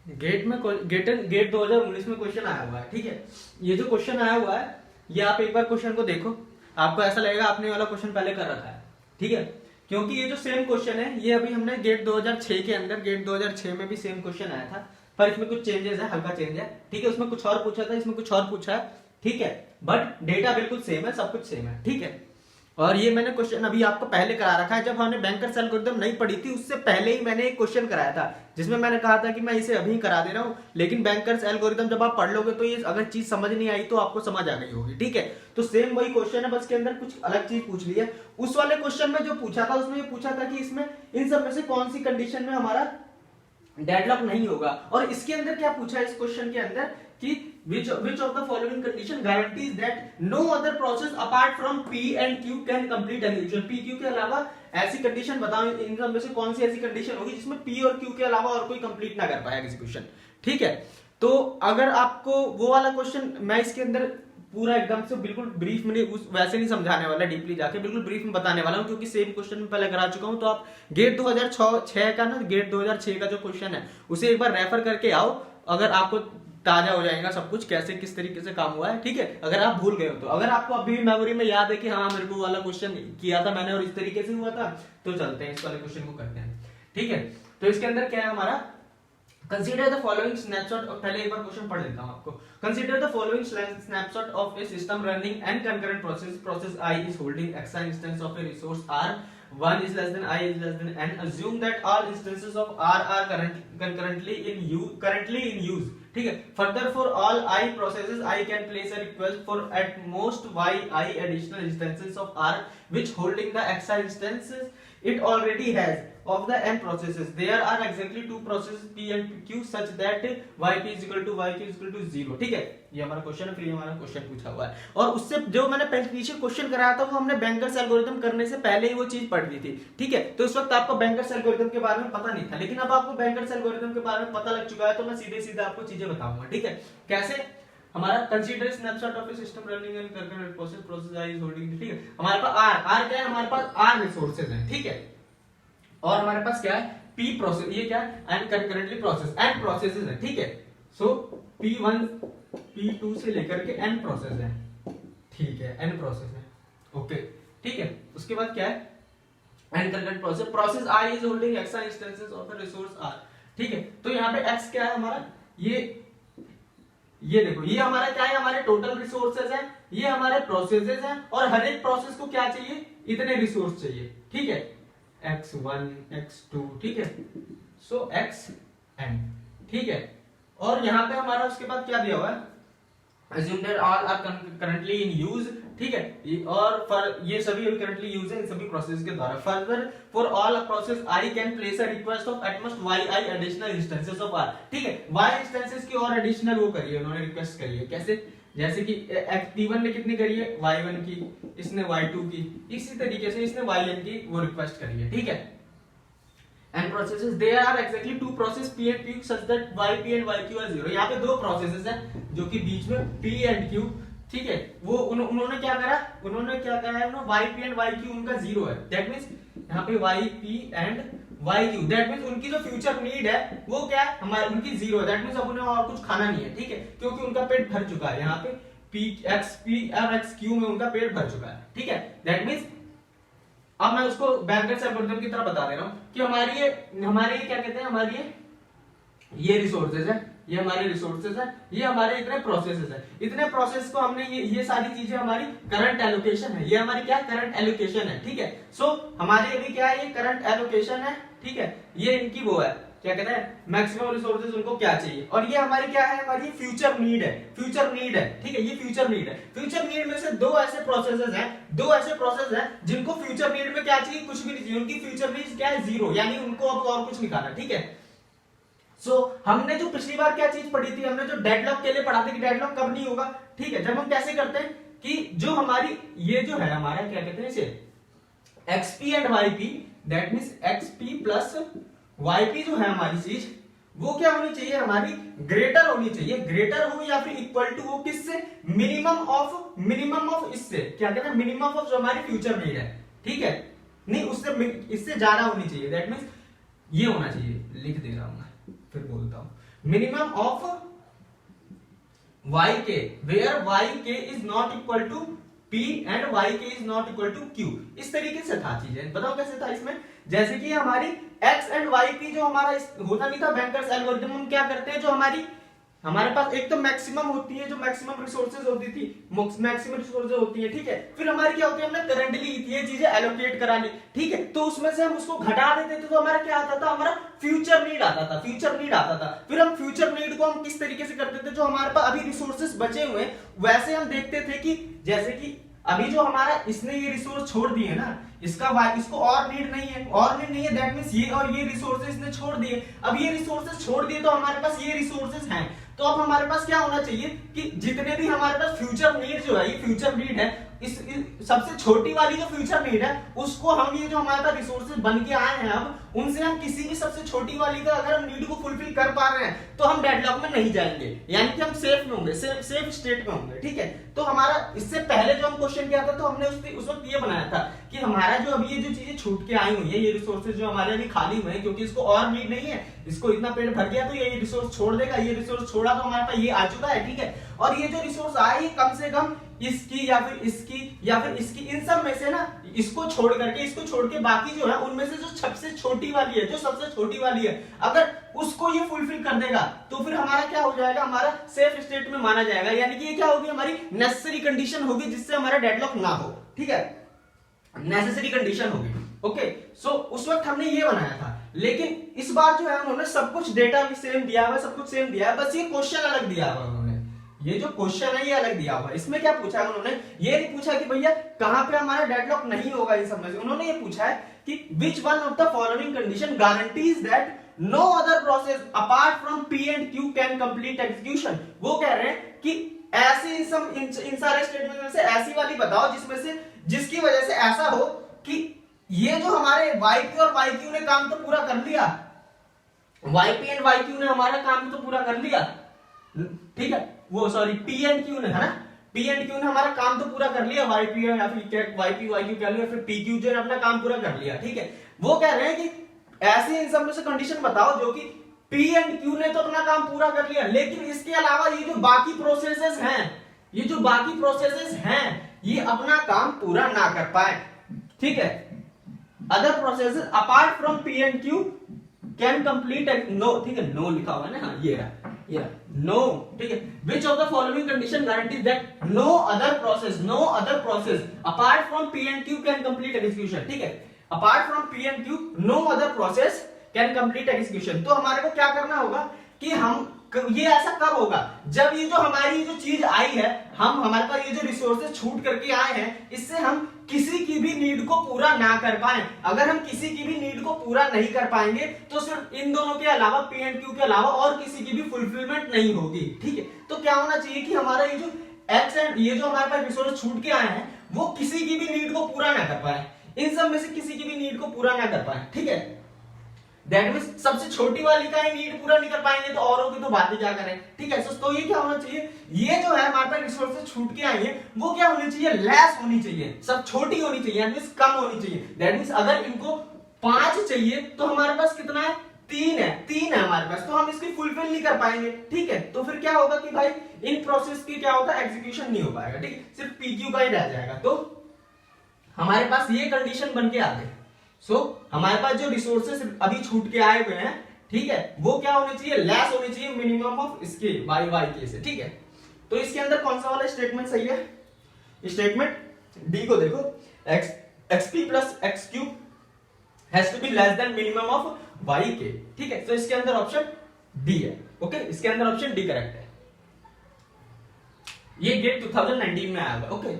Gate 2019 में question आया हुआ है, ठीक है। ये जो क्वेश्चन आया हुआ है, ये आप एक बार क्वेश्चन को देखो, आपको ऐसा लगेगा आपने वाला क्वेश्चन पहले कर रखा है, ठीक है। क्योंकि ये जो सेम क्वेश्चन है, ये अभी हमने गेट 2006 के अंदर, गेट 2006 में भी सेम क्वेश्चन आया था, पर इसमें कुछ चेंजेस है, हल्का चेंज है, ठीक है। उसमें कुछ और पूछा था, इसमें कुछ और पूछा है, ठीक है, बट डेटा बिल्कुल सेम है, सब कुछ सेम है, ठीक है। और ये मैंने क्वेश्चन अभी आपको पहले करा रखा है, जब हमने बैंकर्स एल्गोरिथम नहीं पढ़ी थी उससे पहले ही मैंने एक क्वेश्चन कराया था, जिसमें मैंने कहा था कि मैं इसे अभी करा दे रहा हूं, लेकिन बैंकर्स एल्गोरिथम जब आप पढ़ लोगे तो ये अगर चीज समझ नहीं आई तो आपको समझ आ गई होगी, ठीक है। तो सेम वही क्वेश्चन है, बस के अंदर कुछ अलग चीज पूछ ली है। उस वाले क्वेश्चन में जो पूछा था, उसमें ये पूछा था कि इसमें इन सब में से कौन सी कंडीशन में हमारा डेडलॉक नहीं होगा। और इसके अंदर क्या पूछा है इस क्वेश्चन के अंदर कि which of the following condition guarantees that no other process apart from P and Q can complete execution। P Q के अलावा ऐसी कंडीशन बताओ, इन सब में से कौन सी ऐसी कंडीशन होगी जिसमें P और Q के अलावा और कोई कंप्लीट ना कर पाए एग्जीक्यूशन, ठीक है। तो अगर आपको वो वाला क्वेश्चन, मैं इसके अंदर पूरा एकदम से बिल्कुल ब्रीफ में वैसे नहीं समझाने वाला, डीपली जाके बिल्कुल ब्रीफ में बताने वाला हूं, क्योंकि सेम क्वेश्चन में पहले करा चुका हूं। तो आप गेट 2006 का ना, गेट 2006 का जो क्वेश्चन है उसे एक बार रेफर करके आओ, अगर आपको ताजा हो जाएगा सब कुछ, कैसे किस तरीके से काम हुआ है, ठीक है। अगर आप भूल गए हो तो, अगर आपको अभी भी मेमोरी में याद है कि हाँ मेरे को वाला क्वेश्चन किया था मैंने और इस तरीके से हुआ था, तो चलते हैं इस वाले क्वेश्चन को करते हैं, ठीक है। तो इसके अंदर क्या है हमारा, कंसीडर द फॉलोइंग स्नैपशॉट, पहले एक बार क्वेश्चन पढ़ लेता हूं आपको। Consider the following snapshot of a system running and concurrent process I is holding X instance of a resource R, one is less than I is less than n, assume that all instances of R are currently in use, ठीक है। Further, for all I processes, I can place a request for at most yi additional instances of R, which holding the xi instances it already has of the n processes. There are exactly two processes P and Q such that yp is equal to yq is equal to 0, ठीक है। ये हमारा question है, फिर ये हमारा question पूछा हुआ है, और उससे जो मैंने पीछे क्वेश्चन कराया था वो हमने बैंकर्स एल्गोरिथम करने से पहले ही वो चीज पढ़ ली थी, ठीक है। तो इस वक्त आपको बैंकर्स एल्गोरिथम के बारे में पता नहीं था, लेकिन अब आपको बैंकर्स एल्गोरिथम के बारे में पता लग चुका है, तो मैं सीधे सीधे आपको चीजें बताऊंगा, ठीक है। कैसे, हमारा consider snapshot of a system running and concurrent process I is holding, ठीक है। हमारे पास आर क्या है, हमारे पास आर रिसोर्सेज हैं, ठीक है। और हमारे पास क्या है, पी प्रोसेस, ये क्या है, and concurrently process, and processes है, ठीक है। सो P1 P2 से लेकर के n प्रोसेस है, ठीक है, n प्रोसेस है, ओके, ठीक है। उसके बाद क्या है, and concurrent process, process I is holding x instances of a resource R, ठीक है। तो यहाँ पे x क्या है हमारा, ये देखो, ये हमारा क्या है, हमारे टोटल रिसोर्सेज है, ये हमारे प्रोसेसेस हैं, और हर एक प्रोसेस को क्या चाहिए, इतने रिसोर्स चाहिए, ठीक है, x1 x2, ठीक है, सो xn, ठीक है। और यहाँ पे हमारा उसके बाद क्या दिया हुआ है, assume that all are currently in use, ठीक है, और ये सभी अभी करंटली यूज है इन सभी प्रोसेस के द्वारा। Further, for all process I can place a request of at most yi additional instances of r, ठीक है। y इंस्टेंसेस की और एडिशनल वो करिए, उन्होंने रिक्वेस्ट करी है, कैसे, जैसे कि T1 ने कितनी करी है, y1 की, इसने y2 की, इसी तरीके से इसने yn की वो रिक्वेस्ट करी है, ठीक है। And processes, there are exactly two process P and Q such that yp and yq are 0। यहाँ पे दो प्रोसेसेस हैं जो कि बीच में P and Q, ठीक है, वो उन्होंने क्या करा है, yp and yq उनका 0 है, दैट मींस यहाँ पे yp and yq, that means उनकी जो फ्यूचर नीड है वो क्या है, हमारे उनकी 0 है, दैट मींस अब उन्हें और कुछ खाना नहीं है, ठीक है, क्योंकि उनका पेट भर चुका है, यहाँ पे p और xq में उनका पेट भर चुका है, ठीक है। दैट मींस अब मैं उसको बैंकर्स एल्गोरिथम की तरह बता दे रहा हूं कि हमारे क्या कहते हैं, हमारी ये रिसोर्सेज है, ये हमारे रिसोर्सेज है, ये हमारे इतने प्रोसेसेस है, इतने प्रोसेस को हमने ये सारी चीजें हमारी करंट एलोकेशन है, ये हमारी क्या करंट एलोकेशन है, ठीक है। सो हमारे अभी क्या है, ये करंट एलोकेशन है, ठीक है, ये इनकी वो है, क्या कहते हैं, मैक्सिमम रिसोर्सेज उनको क्या चाहिए, और ये हमारी क्या है, हमारी फ्यूचर नीड है, ठीक है, ये फ्यूचर नीड है। फ्यूचर नीड में से दो ऐसे प्रोसेसेस हैं जिनको फ्यूचर नीड में क्या चाहिए, कुछ भी नहीं चाहिए, उनकी फ्यूचर नीड क्या है, 0, यानी उनको अब और कुछ नहीं खाना, ठीक है। सो हमने जो पिछली बार क्या चीज पढ़ी थी, हमने जो डेडलॉक के लिए पढ़ा था कि डेडलॉक कब नहीं होगा, ठीक है, जब हम कैसे करते हैं कि जो हमारी ये जो है हमारा क्या कहते हैं इसे, xp and yp, that means xp plus yp जो है हमारी चीज, वो क्या होनी चाहिए, हमारी ग्रेटर होनी चाहिए, ग्रेटर हो या फिर इक्वल टू हो किससे, मिनिमम ऑफ इससे, क्या कहते हैं, मिनिमम ऑफ जो हमारी फ्यूचर नीड है, ठीक है, नहीं उससे इससे ज्यादा होनी चाहिए, दैट मींस ये होना चाहिए, लिख दे रहा हूं मैं, फिर बोलता हूं, minimum of yk where yk is not equal to p and yk is not equal to q। इस तरीके से था चीजें, बताओ कैसे था इसमें। जैसे कि हमारी x एंड y की जो हमारा होता नहीं था बैंकर्स एल्गोरिथम, हम क्या करते हैं, जो हमारे पास एक तो मैक्सिमम होती है, जो मैक्सिमम रिसोर्सेज होती थी, मैक्सिमम रिसोर्सेज होती है, ठीक है। फिर हमारी क्या होती है, हमने करंटली ये चीजें एलोकेट करा ली, ठीक है। तो उसमें से हम उसको घटा देते थे, तो हमारा क्या आता था, हमारा फ्यूचर नीड आता था, फ्यूचर नीड आता था। फिर हम फ्यूचर नीड को हम किस तरीके से करते थे, जो हमारे पास अभी रिसोर्सेज बचे हुए हैं वैसे हम देखते थे कि जैसे कि अभी जो हमारा इसने ये रिसोर्स छोड़ दिए ना, इसको और नीड नहीं है, और नीड नहीं है, दैट मींस ये और ये रिसोर्सेज इसने छोड़ दिए। अब ये रिसोर्सेज छोड़ दिए तो हमारे पास ये रिसोर्सेज हैं, तो अब हमारे पास क्या होना चाहिए कि जितने भी हमारे पास फ्यूचर नीड जो है, ये फ्यूचर नीड है, इस सबसे छोटी वाली जो फ्यूचर नीड है उसको हम, ये जो हमारे पास रिसोर्सेज बन के आए हैं अब उनसे हम किसी भी सबसे छोटी वाली का अगर हम नीड को फुलफिल कर पा रहे हैं तो हम डेडलॉक में नहीं जाएंगे, यानी कि हम सेफ में होंगे, सेफ स्टेट में होंगे, ठीक है। तो हमारा इससे पहले जो हम क्वेश्चन किया था तो हमने उस वक्त ये बनाया था कि हमारा जो अभी ये जो चीजें छूट के आई हुई है, ये रिसोर्सेज जो हमारे अभी खाली हुए हैं क्योंकि इसको और नीड नहीं है, इसको इतना पेट भर गया तो ये रिसोर्स छोड़ देगा, ये रिसोर्स छोड़ा तो हमारे पास ये आ चुका है, ठीक है। और ये जो रिसोर्स आए कम से कम इसकी या फिर इसकी इन सब में से ना, इसको छोड़ के बाकी जो है उनमें से जो सबसे छोटी वाली है अगर उसको ये फुलफिल कर देगा तो फिर हमारा क्या हो जाएगा, हमारा सेफ स्टेट में माना जाएगा, यानी कि ये क्या होगी, हमारी नेसेसरी कंडीशन होगी जिससे हमारा डेडलॉक ना हो, ठीक है, नेसेसरी कंडीशन होगी। ओके, सो उस वक्त हमने ये बनाया था, लेकिन इस बार जो है उन्होंने सब कुछ डेटा भी सेम दिया हुआ है, सब कुछ सेम दिया है, बस ये क्वेश्चन अलग दिया हुआ है उन्होंने, ये जो क्वेश्चन है ये अलग दिया हुआ है। इसमें क्या पूछा है उन्होंने, ये नहीं पूछा कि भैया कहां पे हमारा डेडलॉक नहीं होगा इन सब में से, उन्होंने ये पूछा है कि which one of the following condition guarantees that no other process apart from P and Q can complete execution. वो कह रहे हैं कि ऐसी इन सारे स्टेटमेंट में से ऐसी वाली बताओ जिसकी वजह से ऐसा हो कि ये जो हमारे YP और YQ ने काम तो पूरा कर लिया, YP एंड YQ ने हमारा काम तो पूरा कर लिया, ठीक है, वो सॉरी P and Q ने, है ना, P and Q ने हमारा काम तो पूरा कर लिया, YP या फिर YP YQ कह लो या फिर PQ जो ने अपना काम पूरा कर लिया, ठीक है। वो कह रहे हैं कि ऐसी इन सब में से कंडीशन बताओ जो कि P and Q ने तो अपना काम पूरा कर लिया, लेकिन इसके अलावा ये जो बाकी प्रोसेसेस हैं ये अपना काम पूरा ना कर पाए, ठीक है। Other processes apart from P and Q can complete, no, ठीक है, नो लिखा हुआ है ना, हाँ ये नो, ठीक है। Which of the following condition guarantees that no other process apart from P and Q can complete execution, ठीक है, apart from P and Q no other process can complete execution. तो हमारे को क्या करना होगा कि हम ये ऐसा कब होगा, जब ये जो हमारी जो चीज आई है, हमारे पास ये जो रिसोर्सेज छूट करके आए हैं, इससे हम किसी की भी नीड को पूरा ना कर पाए। अगर हम किसी की भी नीड को पूरा नहीं कर पाएंगे तो सिर्फ इन दोनों के अलावा, P and Q के अलावा और किसी की भी फुलफिलमेंट नहीं होगी, ठीक है। तो क्या होना चाहिए कि हमारा ये जो X एंड ये जो हमारे पास रिसोर्स छूट के आए हैं वो किसी की भी नीड को पूरा ना कर पाए, इन सब में से किसी की भी नीड को पूरा ना कर पाए, ठीक है। दैट मींस सबसे छोटी वाली का ही नीड पूरा नहीं कर पाएंगे तो औरों की तो बातें क्या करें, ठीक है। तो ये क्या होना चाहिए, ये जो है हमारे पास रिसोर्सेज छूट के आई है वो क्या होनी चाहिए, लेस होनी चाहिए, सब छोटी होनी चाहिए, दैट मींस कम होनी चाहिए। दैट मींस अगर इनको 5 चाहिए तो हमारे पास कितना है, 3 है हमारे पास, तो हम इसकी फुलफिल नहीं कर पाएंगे, ठीक है। तो फिर क्या होगा कि भाई इन प्रोसेस की क्या होता है, एग्जीक्यूशन नहीं हो पाएगा, ठीक, सिर्फ PQ का ही रह जाएगा। तो हमारे पास ये कंडीशन बन के आ गई। सो हमारे पास जो रिसोर्सेस अभी छूट के आए हुए हैं, ठीक है, वो क्या होने चाहिए, लेस होने चाहिए मिनिमम ऑफ इसके YK से, ठीक है। तो इसके अंदर कौन सा वाला स्टेटमेंट सही है, स्टेटमेंट डी को देखो, XP plus XQ has to be less than minimum of YK, ठीक है। तो इसके अंदर ऑप्शन डी है, ओके, इसके अंदर ऑप्शन डी करेक्ट है। ये गेट 2019 में आया हुआ, ओके।